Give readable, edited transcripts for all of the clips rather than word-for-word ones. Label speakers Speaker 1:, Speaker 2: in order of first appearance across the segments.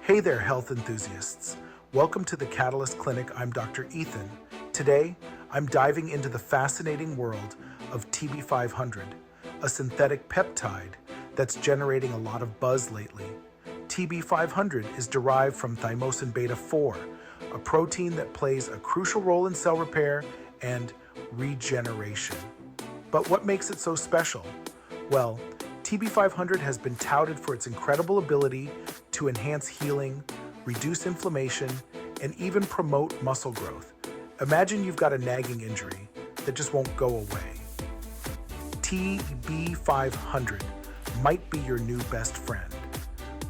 Speaker 1: Hey there, health enthusiasts. Welcome to the Catalyst Clinic. I'm Dr. Ethan. Today, I'm diving into the fascinating world of TB500, a synthetic peptide that's generating a lot of buzz lately. TB500 is derived from thymosin beta-4, a protein that plays a crucial role in cell repair and regeneration. But what makes it so special? Well, TB500 has been touted for its incredible ability to enhance healing, reduce inflammation, and even promote muscle growth. Imagine you've got a nagging injury that just won't go away. TB500 might be your new best friend.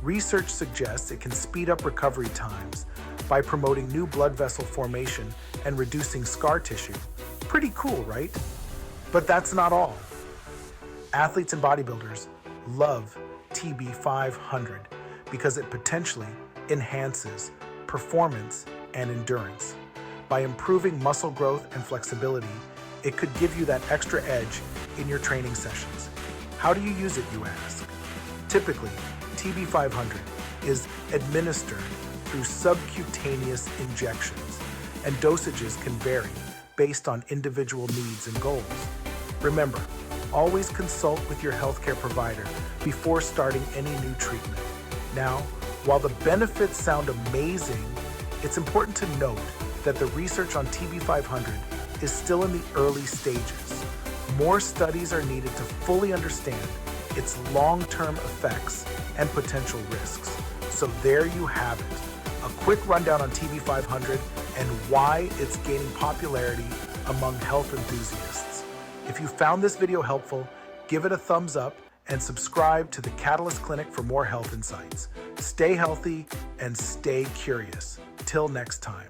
Speaker 1: Research suggests it can speed up recovery times by promoting new blood vessel formation and reducing scar tissue. Pretty cool, right? But that's not all. Athletes and bodybuilders love TB500 because it potentially enhances performance and endurance. By improving muscle growth and flexibility, it could give you that extra edge in your training sessions. How do you use it, you ask? Typically, TB500 is administered through subcutaneous injections, and dosages can vary based on individual needs and goals. Remember, always consult with your healthcare provider before starting any new treatment. Now, while the benefits sound amazing, it's important to note that the research on TB500 is still in the early stages. More studies are needed to fully understand its long-term effects and potential risks. So there you have it, a quick rundown on TB500 and why it's gaining popularity among health enthusiasts. If you found this video helpful, give it a thumbs up and subscribe to the Catalyst Clinic for more health insights. Stay healthy and stay curious. Till next time.